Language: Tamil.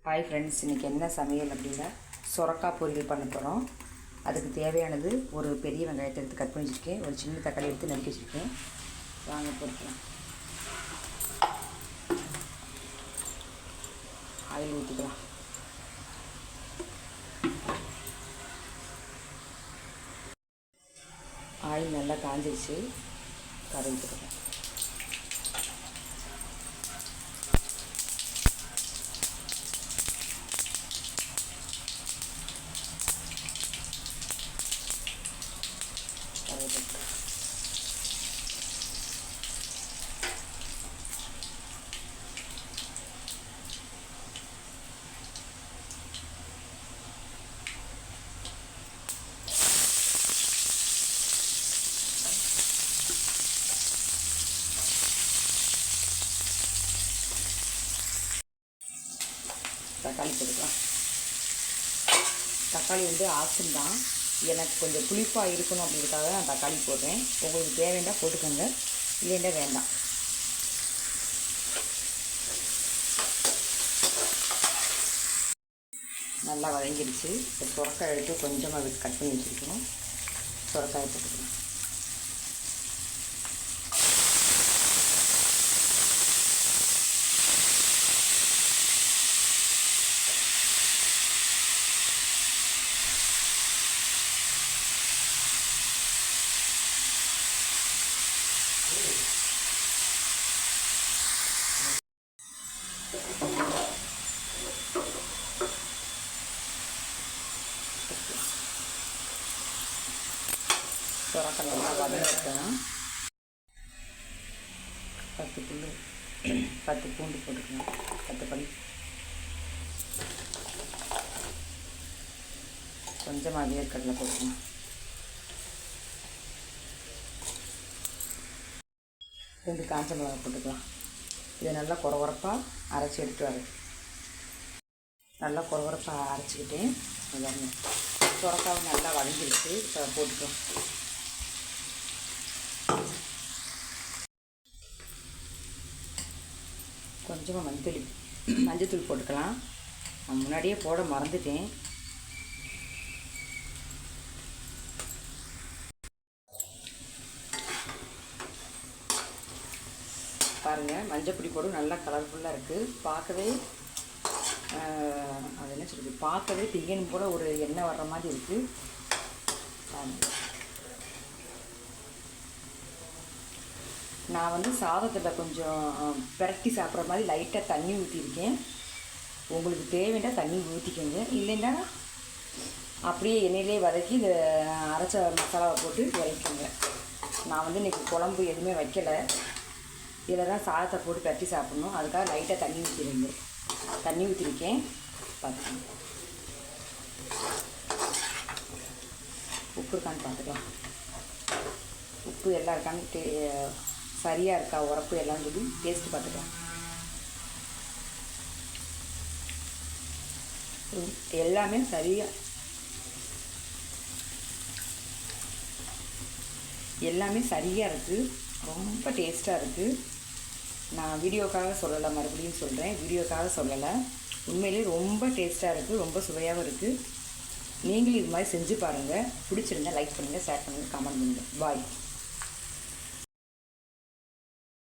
ஹாய் ஃப்ரெண்ட்ஸ், இன்றைக்கி என்ன சமையல் அப்படின்னா சுரக்காய் பொரியல் பண்ண போகிறோம். அதுக்கு தேவையானது ஒரு பெரிய வெங்காயத்தை எடுத்து கட் பண்ணி வச்சுருக்கேன். ஒரு சின்ன தக்காளி எடுத்து நறுக்கி வச்சுருக்கேன். வாங்க பொரிக்கலாம். ஆயில் ஊற்றிக்கலாம். ஆயில் நல்லா காஞ்சிடுச்சு. கரை ஊற்றிக்கலாம். தக்காளி போட்டுக்கலாம். தக்காளி ஆப்ஷன் தான். எனக்கு கொஞ்சம் புளிப்பாக இருக்கணும் அப்படின்றதுக்காக நான் தக்காளி போடுறேன். உங்களுக்கு தேவைன்னா போட்டுக்கோங்க, இல்லைன்னா வேண்டாம். நல்லா வதங்கிடுச்சு. இப்போ சுரக்காய் எடுத்து கொஞ்சமாக கட் பண்ணி வச்சுருக்கணும். சுரக்காயை போட்டுக்கணும். சுரக்காய் நல்லா வதங்கிட்டேன். 10 பூண்டு போட்டுக்கணும். 10 பல். கொஞ்சமாக வேர்க்கடலை போட்டுக்கணும். 2 காஞ்ச மிளகா போட்டுக்கலாம். இதை நல்லா குறகுறப்பாக அரைச்சி எடுத்து வரேன். நல்லா குறகுறப்பாக அரைச்சிக்கிட்டேன். சுரக்காவும் நல்லா வதங்கிடுச்சு. இப்போ போட்டுக்கலாம். கொஞ்சமாக மஞ்சத்தூள் போட்டுக்கலாம். நான் முன்னாடியே போட மறந்துட்டேன். பாருங்கள், மஞ்சப்பொடி போடும் நல்லா கலர்ஃபுல்லாக இருக்குது. பார்க்கவே அது என்ன சொல்கிறது, பார்க்கவே திங்கணும் போல் ஒரு எண்ணெய் வர்ற மாதிரி இருக்குது. நான் சாதத்தில் கொஞ்சம் பிரட்டி சாப்பிட்ற மாதிரி லைட்டாக தண்ணி ஊற்றிருக்கேன். உங்களுக்கு தேவைன்னா தண்ணி ஊற்றிக்கோங்க, இல்லைன்னா அப்படியே எண்ணெயிலே வதக்கி இந்த அரைச்ச மசாலாவை போட்டு வதக்கிக்கோங்க. நான் இன்றைக்கி குழம்பு எதுவுமே வைக்கலை. இதில் தான் சாதத்தை போட்டு பிரட்டி சாப்பிட்ணும். அதுக்காக லைட்டாக தண்ணி ஊற்றிருக்கேன். பார்த்துக்கோங்க. உப்பு இருக்கான்னு பார்த்துக்கலாம். உப்பு எல்லாம் இருக்கான்னு சரியாக இருக்கா, உரப்பு எல்லாம் சொல்லி டேஸ்ட்டு பார்த்துக்கலாம். எல்லாமே சரியாக இருக்குது. ரொம்ப டேஸ்ட்டாக இருக்குது. நான் வீடியோக்காக சொல்லலை, மறுபடியும் சொல்கிறேன், வீடியோக்காக சொல்லலை. உண்மையிலே ரொம்ப டேஸ்ட்டாக இருக்குது. ரொம்ப சுவையாகவும் இருக்குது. நீங்களும் இது மாதிரி செஞ்சு பாருங்கள். பிடிச்சிருந்தா லைக் பண்ணுங்கள், ஷேர் பண்ணுங்கள், கமெண்ட் பண்ணுங்கள். பாய்.